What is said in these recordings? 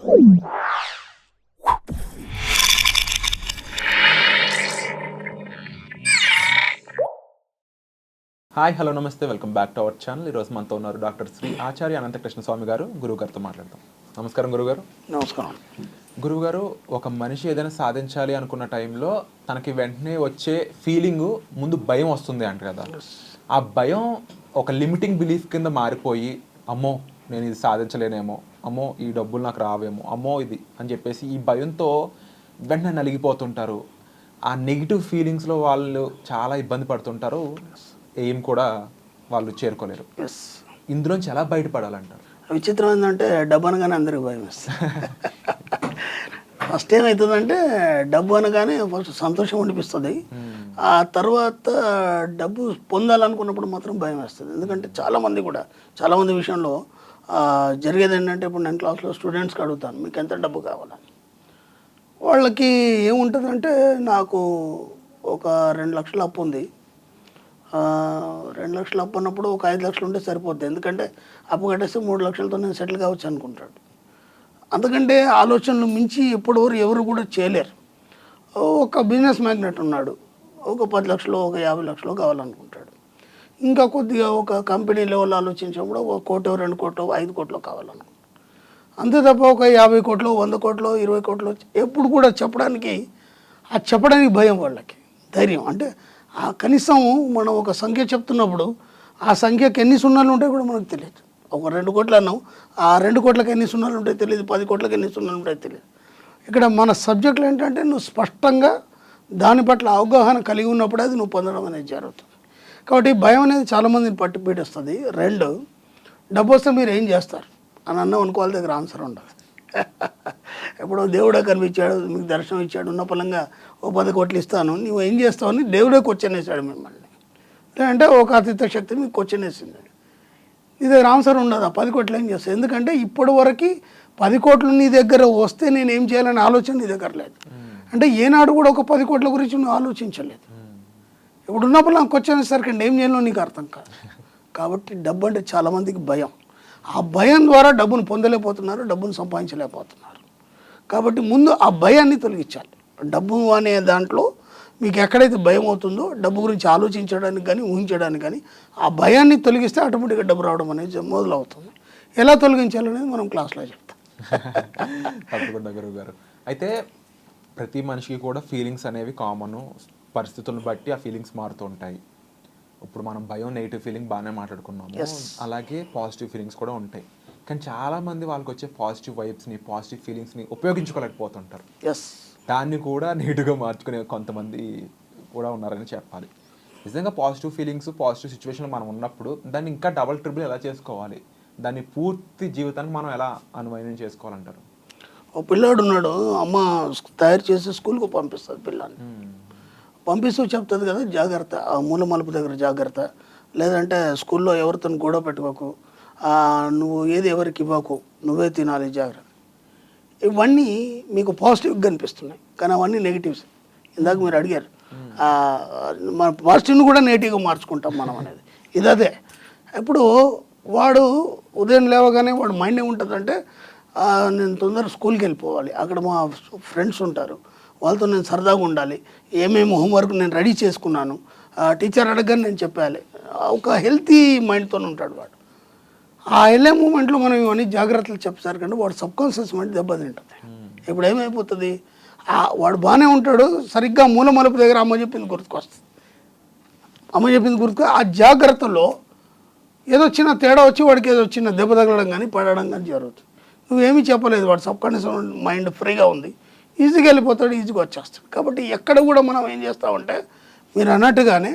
Hi hello నమస్తే, welcome back to our channel. ఈరోజు మనతో ఉన్నారు డాక్టర్ శ్రీ ఆచార్య అనంతకృష్ణ స్వామి గారు. గురువుగారితో మాట్లాడతాం. నమస్కారం గురుగారు. నమస్కారం. గురువుగారు, ఒక మనిషి ఏదైనా సాధించాలి అనుకున్న టైంలో తనకి వెంటనే వచ్చే ఫీలింగు ముందు భయం వస్తుంది అంట కదా. ఆ భయం ఒక లిమిటింగ్ బిలీఫ్ కింద మారిపోయి, అమ్మో నేను ఇది సాధించలేనేమో, అమ్మో ఈ డబ్బులు నాకు రావేమో, అమ్మో ఇది అని చెప్పేసి ఈ భయంతో వెంటనే నలిగిపోతుంటారు. ఆ నెగిటివ్ ఫీలింగ్స్లో వాళ్ళు చాలా ఇబ్బంది పడుతుంటారు. ఏం కూడా వాళ్ళు చేరుకోలేరు. ఇందులోంచి ఎలా బయటపడాలంటారు? విచిత్రం ఏంటంటే డబ్బు అనగానే అందరికి భయం వేస్తుంది. ఫస్ట్ ఏమవుతుందంటే డబ్బు అనగానే ఫస్ట్ సంతోషం అనిపిస్తుంది. ఆ తర్వాత డబ్బు పొందాలనుకున్నప్పుడు మాత్రం భయం వేస్తుంది. ఎందుకంటే చాలామంది విషయంలో జరిగేది ఏంటంటే, ఇప్పుడు నేను క్లాస్లో స్టూడెంట్స్కి అడుగుతాను, మీకు ఎంత డబ్బు కావాలని. వాళ్ళకి ఏముంటుందంటే, నాకు ఒక 2 లక్షలు అప్పు ఉంది, 2 లక్షలు అప్పు అన్నప్పుడు ఒక 5 లక్షలు ఉంటే సరిపోద్ది, ఎందుకంటే అప్పు కట్టేస్తే 3 లక్షలతో నేను సెటిల్ కావచ్చు అనుకుంటాడు. అందుకంటే ఆలోచనలు మించి ఎవరు కూడా చేయలేరు. ఒక బిజినెస్ మ్యాగ్నెట్ ఉన్నాడు, ఒక 10 లక్షలు ఒక 50 లక్షలు కావాలనుకుంటాడు. ఇంకా కొద్దిగా ఒక కంపెనీ లెవెల్ ఆలోచించినప్పుడు 1 కోటి 2 కోట్లు 5 కోట్లు కావాలనుకుంటాడు. అంతే తప్ప ఒక 50 కోట్లు 100 కోట్లు 20 కోట్లు ఎప్పుడు కూడా చెప్పడానికి భయం. వాళ్ళకి ధైర్యం అంటే కనీసం మనం ఒక సంఖ్య చెప్తున్నప్పుడు ఆ సంఖ్యకి ఎన్ని సున్నాలు ఉంటాయో కూడా మనకు తెలియదు. ఒక 2 కోట్లు అన్నాం, ఆ 2 కోట్లకి ఎన్ని సున్నాలు ఉంటాయో తెలియదు, 10 కోట్లకి ఎన్ని సున్నాలు ఉంటాయో తెలియదు. ఇక్కడ మన సబ్జెక్టులు ఏంటంటే, నువ్వు స్పష్టంగా దాని పట్ల అవగాహన కలిగి ఉన్నప్పుడే అది నువ్వు పొందడం అనేది జరుగుతుంది. కాబట్టి భయం అనేది చాలామందిని పట్టి పీడిస్తుంది. 2, డబ్బు వస్తే మీరు ఏం చేస్తారు అని అన్న అనుకోవాలి, దగ్గర ఆన్సర్ ఉండదు. ఎప్పుడో దేవుడే కనిపించాడు, మీకు దర్శనం ఇచ్చాడు, ఉన్న పలంగా ఓ 10 కోట్లు ఇస్తాను, నువ్వు ఏం చేస్తావని దేవుడే క్వశ్చన్ వేసాడు మిమ్మల్ని. లేదంటే ఒక అతీత శక్తి మీకు క్వశ్చన్ వేసింది, నీ దగ్గర ఆన్సర్ ఉండదు. ఆ 10 కోట్లు ఏం చేస్తావు? ఎందుకంటే ఇప్పటి వరకు 10 కోట్లు నీ దగ్గర వస్తే నేను ఏం చేయాలనే ఆలోచన నీ దగ్గర లేదు. అంటే ఏనాడు కూడా ఒక 10 కోట్ల గురించి నువ్వు ఆలోచించలేదు. ఇప్పుడు ఉన్నప్పుడు నాకు క్వశ్చన్ వేసరికి ఏం చేయాలో నీకు అర్థం కాదు. కాబట్టి డబ్బు అంటే చాలామందికి భయం. ఆ భయం ద్వారా డబ్బును పొందలేకపోతున్నారు, డబ్బును సంపాదించలేకపోతున్నారు. కాబట్టి ముందు ఆ భయాన్ని తొలగించాలి. డబ్బు అనే దాంట్లో మీకు ఎక్కడైతే భయం అవుతుందో, డబ్బు గురించి ఆలోచించడానికి కానీ ఊహించడానికి కానీ ఆ భయాన్ని తొలగిస్తే ఆటోమేటిక్గా డబ్బు రావడం అనేది మొదలవుతుంది. ఎలా తొలగించాలనేది మనం క్లాస్లో చెప్తాం. తప్పకుండా గురువు గారు. అయితే ప్రతి మనిషికి కూడా ఫీలింగ్స్ అనేవి కామను. పరిస్థితులను బట్టి ఆ ఫీలింగ్స్ మారుతూ ఉంటాయి. ఇప్పుడు మనం భయం, నెగిటివ్ ఫీలింగ్ బాగానే మాట్లాడుకున్నాము. అలాగే పాజిటివ్ ఫీలింగ్స్ కూడా ఉంటాయి. కానీ చాలామంది వాళ్ళకి వచ్చే పాజిటివ్ వైబ్స్ని, పాజిటివ్ ఫీలింగ్స్ని ఉపయోగించుకోలేకపోతుంటారు. దాన్ని కూడా నెగిటివ్గా మార్చుకునే కొంతమంది కూడా ఉన్నారని చెప్పాలి. నిజంగా పాజిటివ్ ఫీలింగ్స్, పాజిటివ్ సిచ్యువేషన్ మనం ఉన్నప్పుడు దాన్ని ఇంకా డబల్ ట్రిపుల్ ఎలా చేసుకోవాలి, దాన్ని పూర్తి జీవితానికి మనం ఎలా అన్వయం చేసుకోవాలంటారు? ఓ పిల్లాడు ఉన్నాడు, అమ్మ తయారు చేసి స్కూల్కి పంపిస్తుంది. పిల్లాన్ని పంపిస్తూ చెప్తుంది కదా, జాగ్రత్త, ఆ మూల మలుపు దగ్గర జాగ్రత్త, లేదంటే స్కూల్లో ఎవరితో గొడవ పెట్టుకోకు, నువ్వు ఏది ఎవరికి ఇవ్వకు, నువ్వే తినాలి, జాగ్రత్త. ఇవన్నీ మీకు పాజిటివ్గా అనిపిస్తున్నాయి, కానీ అవన్నీ నెగిటివ్స్. ఇందాక మీరు అడిగారు, మన పాజిటివ్ని కూడా నెగిటివ్గా మార్చుకుంటాం మనం అనేది ఇదే. ఇప్పుడు వాడు ఉదయం లేవగానే వాడు మైండ్ ఏముంటుందంటే, నేను తొందరగా స్కూల్కి వెళ్ళిపోవాలి, అక్కడ మా ఫ్రెండ్స్ ఉంటారు, వాళ్ళతో నేను సరదాగా ఉండాలి, ఏమేమి హోంవర్క్ నేను రెడీ చేసుకున్నాను, టీచర్ అడగని నేను చెప్పాలి. ఒక హెల్తీ మైండ్తో ఉంటాడు వాడు. ఆ వెళ్ళే మూమెంట్లో మనం ఇవన్నీ జాగ్రత్తలు చెప్పారు కంటే వాడు సబ్కాన్షియస్ మైండ్ దెబ్బతింటుంది. ఇప్పుడు ఏమైపోతుంది, వాడు బాగానే ఉంటాడు, సరిగ్గా మూల మలుపు దగ్గర అమ్మ చెప్పింది గుర్తుకు ఆ జాగ్రత్తలో ఏదో చిన్న తేడా వచ్చి వాడికి ఏదో చిన్న దెబ్బ తగలడం కానీ పడడం కానీ జరుగుతుంది. నువ్వేమీ చెప్పలేదు, వాడు సబ్కాన్షియస్ మైండ్ ఫ్రీగా ఉంది, ఈజీగా వెళ్ళిపోతాడు, ఈజీగా వచ్చేస్తాడు. కాబట్టి ఎక్కడ కూడా మనం ఏం చేస్తామంటే, మీరు అన్నట్టుగానే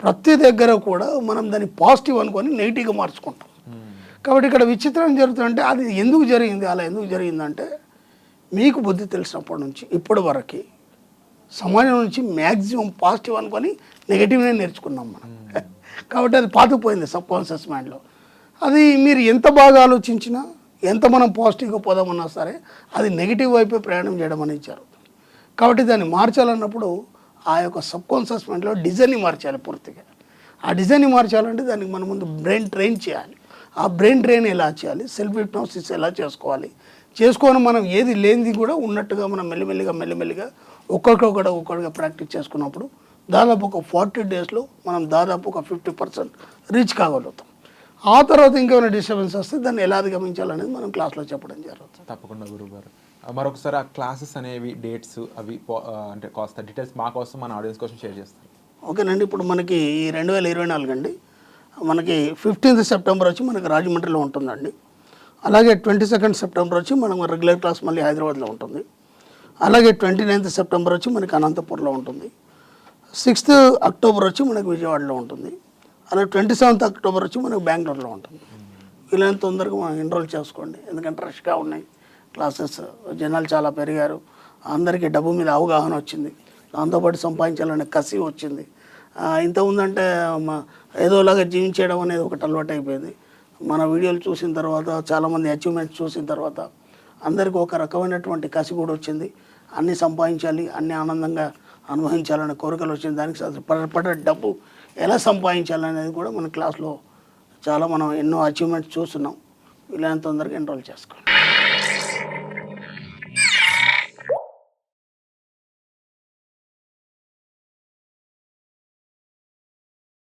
ప్రతి దగ్గర కూడా మనం దాన్ని పాజిటివ్ అనుకొని నెగిటివ్గా మార్చుకుంటాం. కాబట్టి ఇక్కడ విచిత్రం జరుగుతుందంటే, అది ఎందుకు జరిగింది, అలా ఎందుకు జరిగిందంటే, మీకు బుద్ధి తెలిసినప్పటి నుంచి ఇప్పటి వరకు సమాజం నుంచి మ్యాక్సిమం పాజిటివ్ అనుకొని నెగిటివ్నే నేర్చుకున్నాం మనం. కాబట్టి అది పాతుకుపోయింది సబ్కాన్షియస్ మైండ్లో. అది మీరు ఎంత బాగా ఆలోచించినా, ఎంత మనం పాజిటివ్గా పోదామన్నా సరే, అది నెగిటివ్ వైపే ప్రయాణం చేయడం అనేది జరుగుతుంది. కాబట్టి దాన్ని మార్చాలన్నప్పుడు ఆ యొక్క సబ్కాన్షియస్ మైండ్లో డిజైన్ని మార్చాలి పూర్తిగా. ఆ డిజైన్ని మార్చాలంటే దానికి మనం ముందు బ్రెయిన్ ట్రైన్ చేయాలి. ఆ బ్రెయిన్ డ్రైన్ ఎలా చేయాలి, సెల్ఫ్ హిప్నాసిస్ ఎలా చేసుకోవాలి, చేసుకొని మనం ఏది లేనిది కూడా ఉన్నట్టుగా మనం మెల్లిమెల్లిగా ఒక్కొక్కటిగా ప్రాక్టీస్ చేసుకున్నప్పుడు దాదాపు ఒక 40 డేస్లో మనం దాదాపు ఒక 50% రీచ్ కాగలుగుతాం. ఆ తర్వాత ఇంకేమైనా డిస్టర్బెన్స్ వస్తే దాన్ని ఎలా అధిగమించాలనేది మనం క్లాస్లో చెప్పడం జరుగుతుంది. తప్పకుండా గురువుగారు. మరొకసారి ఆ క్లాసెస్ అనేవి డేట్స్ అవి అంటే కాస్త డీటెయిల్స్ మా కోసం మన ఆడియన్స్ కోసం షేర్ చేస్తారు. ఓకేనండి. ఇప్పుడు మనకి ఈ 2024 అండి, మనకి 15th సెప్టెంబర్ వచ్చి మనకి రాజమండ్రిలో ఉంటుందండి. అలాగే 22nd సెప్టెంబర్ వచ్చి మనం రెగ్యులర్ క్లాస్ మళ్ళీ హైదరాబాద్లో ఉంటుంది. అలాగే 29th సెప్టెంబర్ వచ్చి మనకి అనంతపూర్లో ఉంటుంది. 6th అక్టోబర్ వచ్చి మనకి విజయవాడలో ఉంటుంది. అలాగే 27th అక్టోబర్ వచ్చి మనకి బెంగళూరులో ఉంటుంది. వీలైనంత తొందరగా మనం ఎన్రోల్ చేసుకోండి, ఎందుకంటే రష్గా ఉన్నాయి క్లాసెస్, జనాలు చాలా పెరిగారు, అందరికీ డబ్బు మీద అవగాహన వచ్చింది, దాంతోపాటు సంపాదించాలనే కసి వచ్చింది. ఇంతకుముందంటే ఏదోలాగా జీవించడం అనేది ఒకటి అలవాటు అయిపోయింది. మన వీడియోలు చూసిన తర్వాత, చాలామంది అచీవ్మెంట్స్ చూసిన తర్వాత అందరికీ ఒక రకమైనటువంటి కసి కూడా వచ్చింది. అన్నీ సంపాదించాలి, అన్నీ ఆనందంగా అనుభవించాలనే కోరికలు వచ్చింది. దానికి పడే డబ్బు ఎలా సంపాదించాలనేది కూడా మన క్లాస్లో మనం ఎన్నో అచీవ్మెంట్స్ చూస్తున్నాం. వీలైనంత తొందరగా ఎన్రోల్ చేసుకోండి.